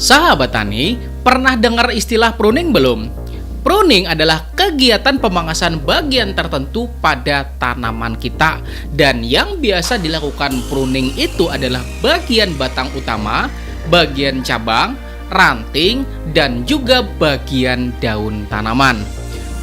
Sahabat tani, pernah dengar istilah pruning belum? Pruning adalah kegiatan pemangkasan bagian tertentu pada tanaman kita. Dan yang biasa dilakukan pruning itu adalah bagian batang utama, bagian cabang, ranting, dan juga bagian daun tanaman.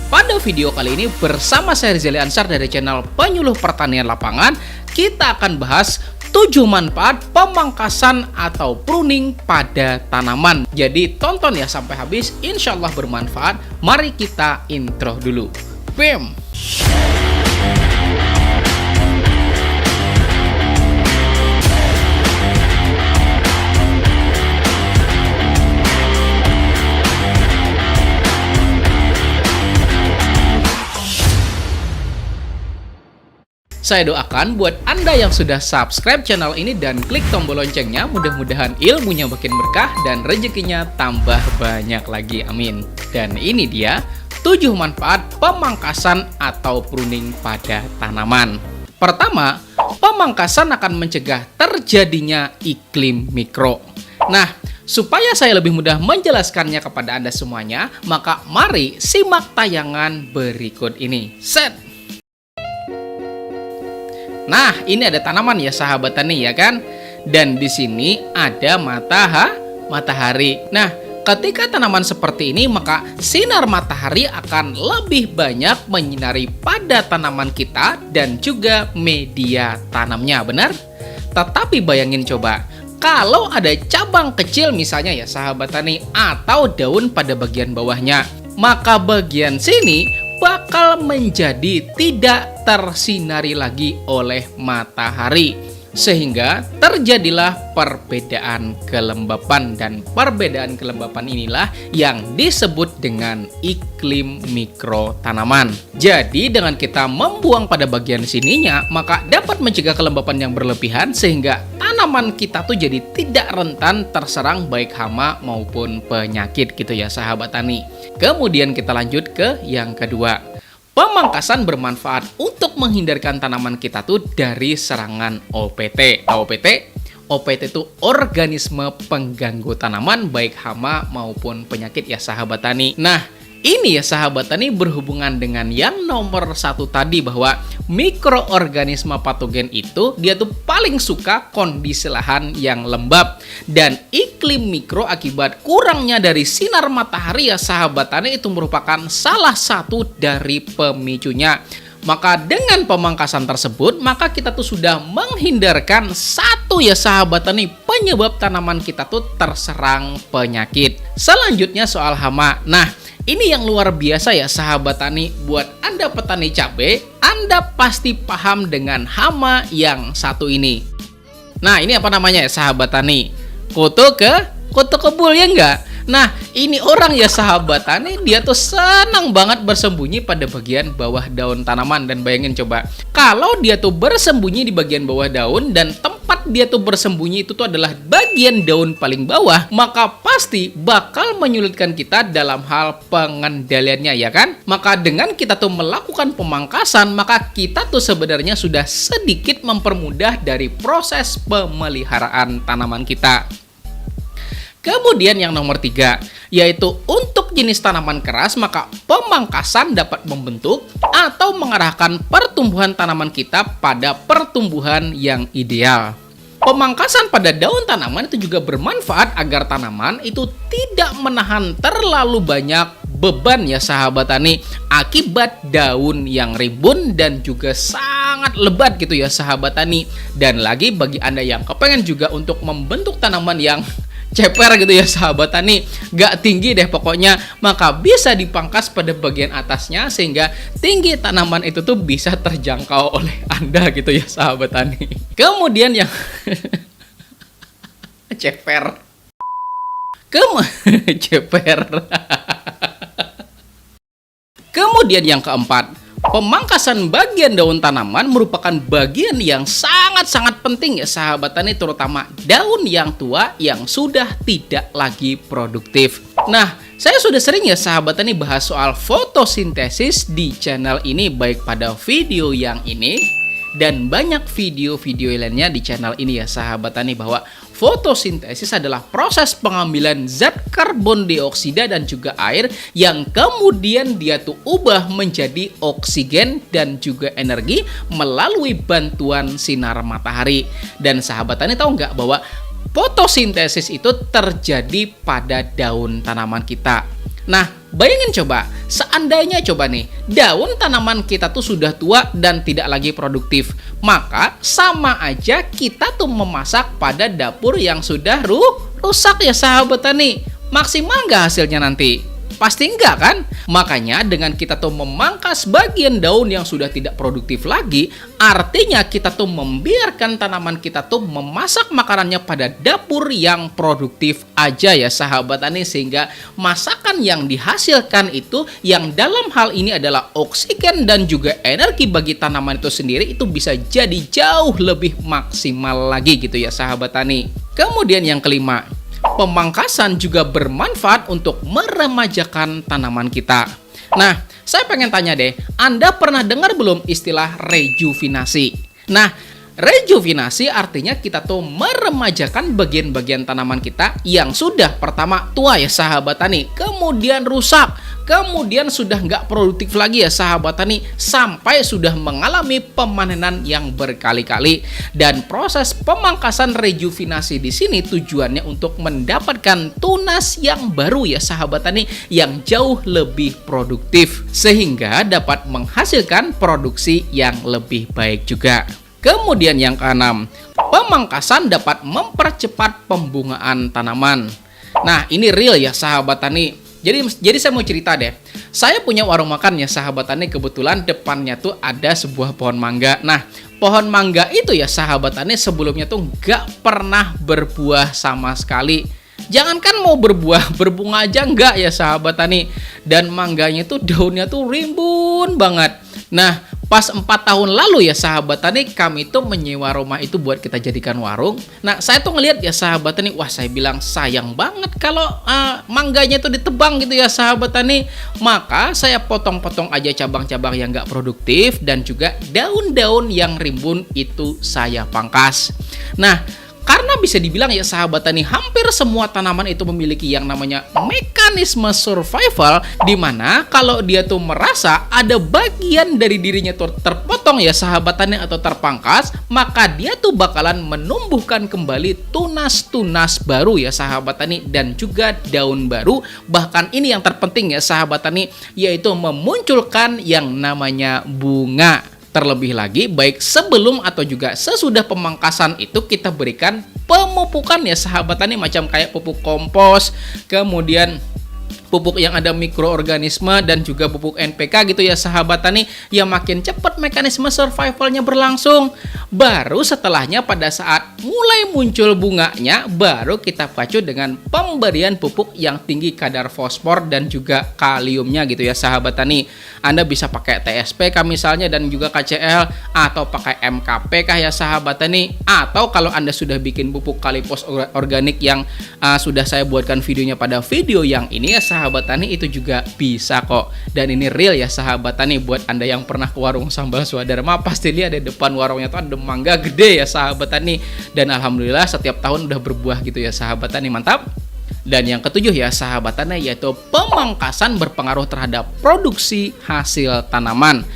Pada video kali ini bersama saya Rizali Ansar dari channel Penyuluh Pertanian Lapangan, kita akan bahas 7 manfaat pemangkasan atau pruning pada tanaman. Jadi tonton ya sampai habis, insya Allah bermanfaat. Mari kita intro dulu. Bam! Saya doakan buat Anda yang sudah subscribe channel ini dan klik tombol loncengnya, mudah-mudahan ilmunya makin berkah dan rezekinya tambah banyak lagi, amin. Dan ini dia 7 manfaat pemangkasan atau pruning pada tanaman. Pertama, pemangkasan akan mencegah terjadinya iklim mikro. Nah, supaya saya lebih mudah menjelaskannya kepada Anda semuanya, maka mari simak tayangan berikut ini. Set! Nah, ini ada tanaman ya sahabat tani ya kan? Dan di sini ada matahari. Nah, ketika tanaman seperti ini maka sinar matahari akan lebih banyak menyinari pada tanaman kita dan juga media tanamnya, benar? Tetapi bayangin coba, kalau ada cabang kecil misalnya ya sahabat tani atau daun pada bagian bawahnya, maka bagian sini bakal menjadi tidak tersinari lagi oleh matahari, sehingga terjadilah perbedaan kelembapan, dan perbedaan kelembapan inilah yang disebut dengan iklim mikro tanaman. Jadi dengan kita membuang pada bagian sininya maka dapat mencegah kelembapan yang berlebihan sehingga tanaman kita tuh jadi tidak rentan terserang baik hama maupun penyakit gitu ya sahabat tani. Kemudian kita lanjut ke yang kedua. Pemangkasan bermanfaat untuk menghindarkan tanaman kita tuh dari serangan OPT. Tahu OPT? OPT itu organisme pengganggu tanaman baik hama maupun penyakit ya sahabat tani. Nah, ini ya sahabat tani berhubungan dengan yang nomor 1 tadi, bahwa mikroorganisme patogen itu dia tuh paling suka kondisi lahan yang lembab dan iklim mikro akibat kurangnya dari sinar matahari ya sahabat tani itu merupakan salah satu dari pemicunya. Maka dengan pemangkasan tersebut maka kita tuh sudah menghindarkan satu ya sahabat tani penyebab tanaman kita tuh terserang penyakit. Selanjutnya soal hama. Nah, ini yang luar biasa ya sahabat tani. Buat Anda petani cabai, Anda pasti paham dengan hama yang satu ini. Nah, ini apa namanya ya sahabat tani? Kutu kebul ya enggak? Nah, ini orang ya sahabat tani, dia tuh senang banget bersembunyi pada bagian bawah daun tanaman. Dan bayangin coba, kalau dia tuh bersembunyi di bagian bawah daun dan tempat dia tuh bersembunyi itu tuh adalah bagian daun paling bawah, maka pasti bakal menyulitkan kita dalam hal pengendaliannya ya kan? Maka dengan kita tuh melakukan pemangkasan, maka kita tuh sebenarnya sudah sedikit mempermudah dari proses pemeliharaan tanaman kita. Kemudian yang nomor 3, yaitu untuk jenis tanaman keras, maka pemangkasan dapat membentuk atau mengarahkan pertumbuhan tanaman kita pada pertumbuhan yang ideal. Pemangkasan pada daun tanaman itu juga bermanfaat agar tanaman itu tidak menahan terlalu banyak beban ya sahabat tani akibat daun yang rimbun dan juga sangat lebat gitu ya sahabat tani. Dan lagi bagi Anda yang kepengen juga untuk membentuk tanaman yang ceper gitu ya sahabat tani, gak tinggi deh pokoknya, maka bisa dipangkas pada bagian atasnya sehingga tinggi tanaman itu tuh bisa terjangkau oleh Anda gitu ya sahabat tani. Kemudian yang ceper Kemudian yang keempat, pemangkasan bagian daun tanaman merupakan bagian yang sangat-sangat penting ya sahabat tani, terutama daun yang tua yang sudah tidak lagi produktif. Nah, saya sudah sering ya sahabat tani bahas soal fotosintesis di channel ini, baik pada video yang ini dan banyak video-video lainnya di channel ini ya sahabat tani, bahwa fotosintesis adalah proses pengambilan zat karbon dioksida dan juga air yang kemudian dia tuh ubah menjadi oksigen dan juga energi melalui bantuan sinar matahari. Dan sahabat tani tahu nggak bahwa fotosintesis itu terjadi pada daun tanaman kita. Nah, bayangin coba, seandainya coba nih, daun tanaman kita tuh sudah tua dan tidak lagi produktif, maka sama aja kita tuh memasak pada dapur yang sudah rusak ya sahabat tani. Maksimal nggak hasilnya nanti? Pasti enggak kan? Makanya dengan kita tuh memangkas bagian daun yang sudah tidak produktif lagi, artinya kita tuh membiarkan tanaman kita tuh memasak makanannya pada dapur yang produktif aja ya sahabat tani, sehingga masakan yang dihasilkan itu yang dalam hal ini adalah oksigen dan juga energi bagi tanaman itu sendiri itu bisa jadi jauh lebih maksimal lagi gitu ya sahabat tani. Kemudian yang kelima, pemangkasan juga bermanfaat untuk meremajakan tanaman kita. Nah, saya pengen tanya deh, Anda pernah dengar belum istilah rejuvenasi? Nah, rejuvenasi artinya kita tuh meremajakan bagian-bagian tanaman kita yang sudah pertama tua ya sahabat tani, kemudian rusak, kemudian sudah nggak produktif lagi ya sahabat tani, sampai sudah mengalami pemanenan yang berkali-kali. Dan proses pemangkasan rejuvenasi di sini tujuannya untuk mendapatkan tunas yang baru ya sahabat tani, yang jauh lebih produktif sehingga dapat menghasilkan produksi yang lebih baik juga. Kemudian yang keenam, pemangkasan dapat mempercepat pembungaan tanaman. Nah, ini real ya sahabat tani. Jadi saya mau cerita deh. Saya punya warung makan ya sahabat tani, kebetulan depannya tuh ada sebuah pohon mangga. Nah, pohon mangga itu ya sahabat tani sebelumnya tuh nggak pernah berbuah sama sekali. Jangankan mau berbuah, berbunga aja nggak ya sahabat tani. Dan mangganya tuh daunnya tuh rimbun banget. Nah, pas 4 tahun lalu ya sahabat tani, kami tuh menyewa rumah itu buat kita jadikan warung. Nah, saya tuh ngelihat ya sahabat tani, wah saya bilang sayang banget kalau mangganya tuh ditebang gitu ya sahabat tani. Maka saya potong-potong aja cabang-cabang yang nggak produktif dan juga daun-daun yang rimbun itu saya pangkas. Nah, karena bisa dibilang ya sahabat tani, hampir semua tanaman itu memiliki yang namanya mekanisme survival, di mana kalau dia tuh merasa ada bagian dari dirinya tuh terpotong ya sahabat tani atau terpangkas, maka dia tuh bakalan menumbuhkan kembali tunas-tunas baru ya sahabat tani dan juga daun baru. Bahkan ini yang terpenting ya sahabat tani, yaitu memunculkan yang namanya bunga. Terlebih lagi, baik sebelum atau juga sesudah pemangkasan itu kita berikan pemupukan ya sahabat tani, macam kayak pupuk kompos, kemudian pupuk yang ada mikroorganisme dan juga pupuk NPK gitu ya sahabat tani, yang makin cepat mekanisme survivalnya berlangsung. Baru setelahnya pada saat mulai muncul bunganya, baru kita pacu dengan pemberian pupuk yang tinggi kadar fosfor dan juga kaliumnya gitu ya sahabat tani. Anda bisa pakai TSPK misalnya dan juga KCL, atau pakai MKP kah ya sahabat tani, atau kalau Anda sudah bikin pupuk kalipos organik yang sudah saya buatkan videonya pada video yang ini ya sahabat tani, itu juga bisa kok. Dan ini real ya sahabat tani, buat Anda yang pernah ke warung sambal Swadharma, pasti lihat di depan warungnya tuh ada mangga gede ya sahabat tani, dan alhamdulillah setiap tahun udah berbuah gitu ya sahabat tani, mantap. Dan yang ketujuh ya sahabat tani, yaitu pemangkasan berpengaruh terhadap produksi hasil tanaman.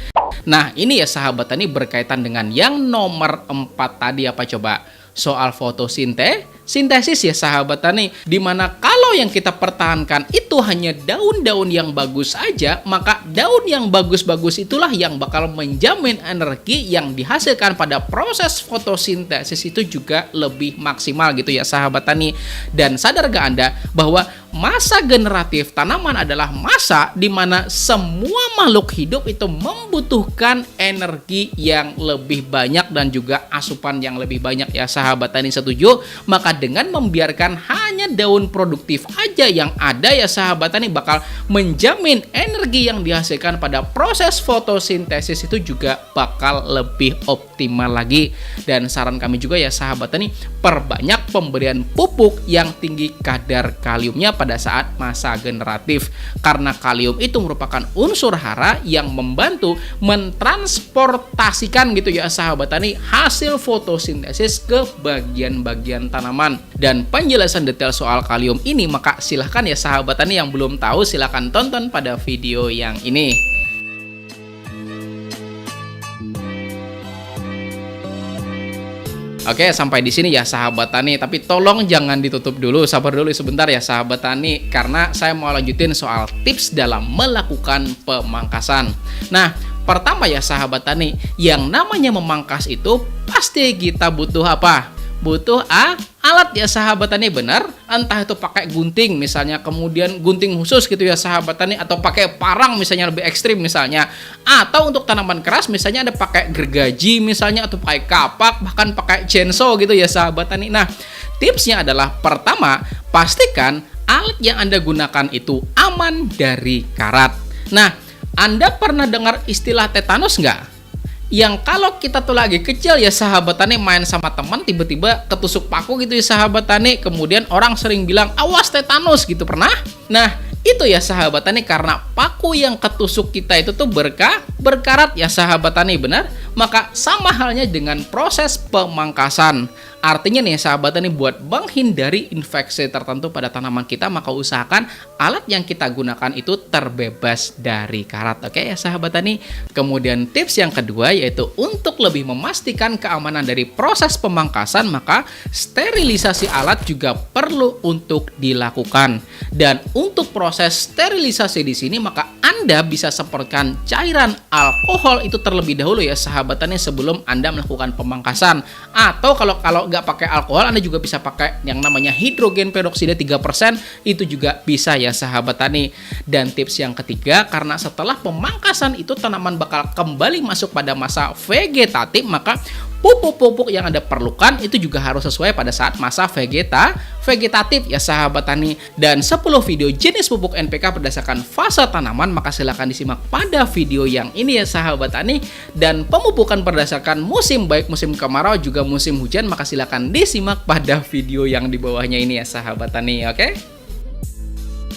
Nah, ini ya sahabat tani berkaitan dengan yang nomor 4 tadi, apa coba? Soal fotosintesis ya sahabat tani, dimana kalau yang kita pertahankan itu hanya daun-daun yang bagus aja, maka daun yang bagus-bagus itulah yang bakal menjamin energi yang dihasilkan pada proses fotosintesis itu juga lebih maksimal gitu ya sahabat tani. Dan sadar gak Anda bahwa masa generatif tanaman adalah masa di mana semua makhluk hidup itu membutuhkan energi yang lebih banyak dan juga asupan yang lebih banyak ya sahabat tani, setuju? Maka dengan membiarkan hanya daun produktif aja yang ada ya sahabat tani, bakal menjamin energi yang dihasilkan pada proses fotosintesis itu juga bakal lebih optimal lagi. Dan saran kami juga ya sahabat tani, perbanyak pemberian pupuk yang tinggi kadar kaliumnya pada saat masa generatif. Karena kalium itu merupakan unsur hara yang membantu mentransportasikan gitu ya sahabat tani hasil fotosintesis ke bagian-bagian tanaman. Dan penjelasan detail soal kalium ini maka silahkan ya sahabat tani yang belum tahu silahkan tonton pada video yang ini. Oke, sampai di sini ya sahabat tani, tapi tolong jangan ditutup dulu, sabar dulu sebentar ya sahabat tani, karena saya mau lanjutin soal tips dalam melakukan pemangkasan. Nah, pertama ya sahabat tani, yang namanya memangkas itu pasti kita butuh apa? Butuh alat ya sahabat tani, benar, entah itu pakai gunting misalnya, kemudian gunting khusus gitu ya sahabat tani, atau pakai parang misalnya lebih ekstrim misalnya, atau untuk tanaman keras misalnya ada pakai gergaji misalnya, atau pakai kapak, bahkan pakai chainsaw gitu ya sahabat tani. Nah, tipsnya adalah pertama, pastikan alat yang Anda gunakan itu aman dari karat. Nah, Anda pernah dengar istilah tetanus nggak? Yang kalau kita tuh lagi kecil ya sahabat tani main sama teman tiba-tiba ketusuk paku gitu ya sahabat tani, kemudian orang sering bilang awas tetanus gitu, pernah? Nah, itu ya sahabat tani karena paku yang ketusuk kita itu tuh berkarat ya sahabat tani, benar? Maka sama halnya dengan proses pemangkasan. Artinya nih sahabat tani, buat menghindari infeksi tertentu pada tanaman kita, maka usahakan alat yang kita gunakan itu terbebas dari karat. Oke ya sahabat tani. Kemudian tips yang kedua yaitu untuk lebih memastikan keamanan dari proses pemangkasan, maka sterilisasi alat juga perlu untuk dilakukan. Dan untuk proses sterilisasi di sini maka Anda bisa semprotkan cairan alkohol itu terlebih dahulu ya sahabat tani sebelum Anda melakukan pemangkasan. Atau kalau nggak pakai alkohol, Anda juga bisa pakai yang namanya hidrogen peroksida 3%, itu juga bisa ya sahabat tani. Dan tips yang ketiga, karena setelah pemangkasan itu tanaman bakal kembali masuk pada masa vegetatif, maka pupuk-pupuk yang Anda perlukan itu juga harus sesuai pada saat masa vegetatif ya sahabat tani. Dan 10 video jenis pupuk NPK berdasarkan fase tanaman maka silahkan disimak pada video yang ini ya sahabat tani. Dan pemupukan berdasarkan musim, baik musim kemarau juga musim hujan, maka silahkan disimak pada video yang di bawahnya ini ya sahabat tani. Oke?